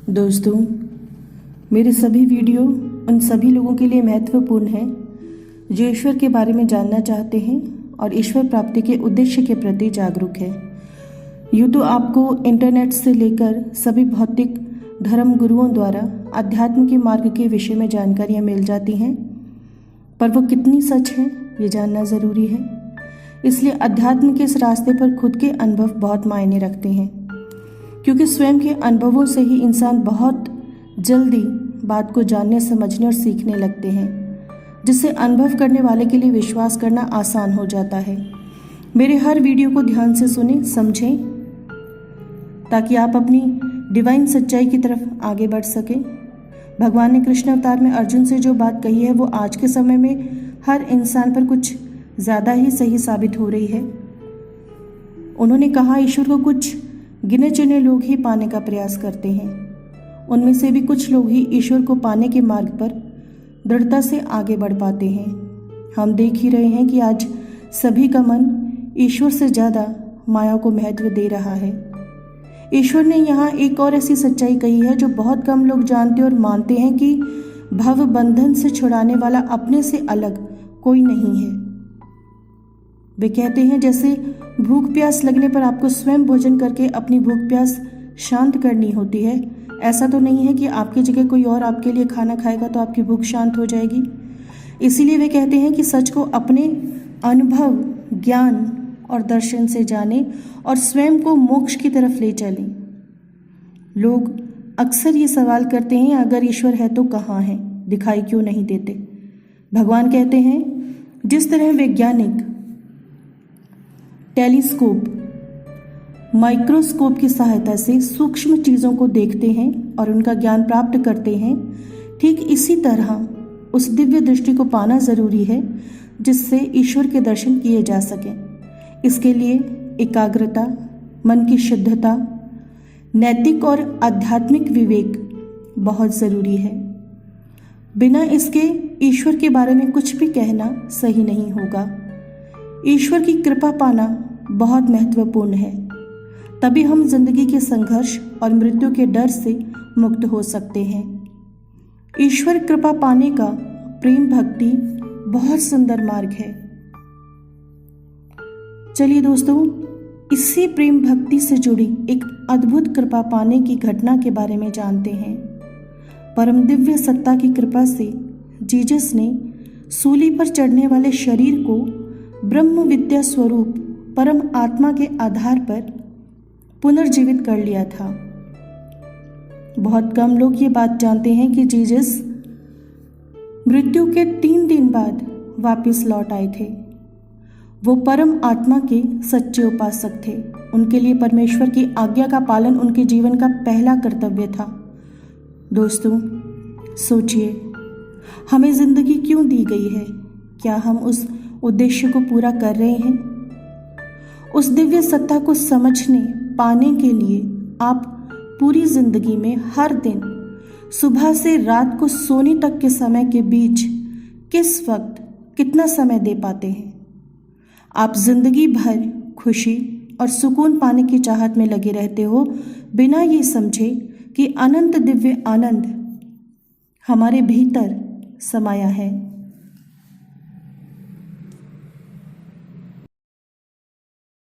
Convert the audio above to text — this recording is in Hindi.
दोस्तों, मेरे सभी वीडियो उन सभी लोगों के लिए महत्वपूर्ण हैं जो ईश्वर के बारे में जानना चाहते हैं और ईश्वर प्राप्ति के उद्देश्य के प्रति जागरूक है। यूँ तो आपको इंटरनेट से लेकर सभी भौतिक धर्म गुरुओं द्वारा अध्यात्म के मार्ग के विषय में जानकारियाँ मिल जाती हैं, पर वो कितनी सच है ये जानना ज़रूरी है। इसलिए अध्यात्म के इस रास्ते पर खुद के अनुभव बहुत मायने रखते हैं, क्योंकि स्वयं के अनुभवों से ही इंसान बहुत जल्दी बात को जानने, समझने और सीखने लगते हैं, जिससे अनुभव करने वाले के लिए विश्वास करना आसान हो जाता है। मेरे हर वीडियो को ध्यान से सुनें, समझें, ताकि आप अपनी डिवाइन सच्चाई की तरफ आगे बढ़ सकें। भगवान ने कृष्ण अवतार में अर्जुन से जो बात कही है वो आज के समय में हर इंसान पर कुछ ज़्यादा ही सही साबित हो रही है। उन्होंने कहा, ईश्वर को कुछ गिने चुने लोग ही पाने का प्रयास करते हैं। उनमें से भी कुछ लोग ही ईश्वर को पाने के मार्ग पर दृढ़ता से आगे बढ़ पाते हैं। हम देख ही रहे हैं कि आज सभी का मन ईश्वर से ज़्यादा माया को महत्व दे रहा है। ईश्वर ने यहाँ एक और ऐसी सच्चाई कही है जो बहुत कम लोग जानते और मानते हैं कि भव बंधन से छुड़ाने वाला अपने से अलग कोई नहीं है। वे कहते हैं, जैसे भूख प्यास लगने पर आपको स्वयं भोजन करके अपनी भूख प्यास शांत करनी होती है, ऐसा तो नहीं है कि आपकी जगह कोई और आपके लिए खाना खाएगा तो आपकी भूख शांत हो जाएगी। इसीलिए वे कहते हैं कि सच को अपने अनुभव, ज्ञान और दर्शन से जानें और स्वयं को मोक्ष की तरफ ले चलें। लोग अक्सर ये सवाल करते हैं, अगर ईश्वर है तो कहाँ है, दिखाई क्यों नहीं देते। भगवान कहते हैं, जिस तरह वैज्ञानिक टेलीस्कोप, माइक्रोस्कोप की सहायता से सूक्ष्म चीज़ों को देखते हैं और उनका ज्ञान प्राप्त करते हैं, ठीक इसी तरह उस दिव्य दृष्टि को पाना ज़रूरी है जिससे ईश्वर के दर्शन किए जा सकें। इसके लिए एकाग्रता, मन की शुद्धता, नैतिक और आध्यात्मिक विवेक बहुत ज़रूरी है। बिना इसके ईश्वर के बारे में कुछ भी कहना सही नहीं होगा। ईश्वर की कृपा पाना बहुत महत्वपूर्ण है, तभी हम जिंदगी के संघर्ष और मृत्यु के डर से मुक्त हो सकते हैं। ईश्वर कृपा पाने का प्रेम भक्ति बहुत सुंदर मार्ग है। चलिए दोस्तों, इसी प्रेम भक्ति से जुड़ी एक अद्भुत कृपा पाने की घटना के बारे में जानते हैं। परम दिव्य सत्ता की कृपा से जीसस ने सूली पर चढ़ने वाले शरीर को ब्रह्म विद्या स्वरूप परम आत्मा के आधार पर पुनर्जीवित कर लिया था। बहुत कम लोग ये बात जानते हैं कि जीसस मृत्यु के 3 दिन बाद वापस लौट आए थे। वो परम आत्मा के सच्चे उपासक थे। उनके लिए परमेश्वर की आज्ञा का पालन उनके जीवन का पहला कर्तव्य था। दोस्तों, सोचिए, हमें जिंदगी क्यों दी गई है? क्या हम उस उद्देश्य को पूरा कर रहे हैं? उस दिव्य सत्ता को समझने, पाने के लिए आप पूरी जिंदगी में हर दिन सुबह से रात को सोने तक के समय के बीच किस वक्त कितना समय दे पाते हैं? आप जिंदगी भर खुशी और सुकून पाने की चाहत में लगे रहते हो, बिना ये समझे कि अनंत दिव्य आनंद हमारे भीतर समाया है।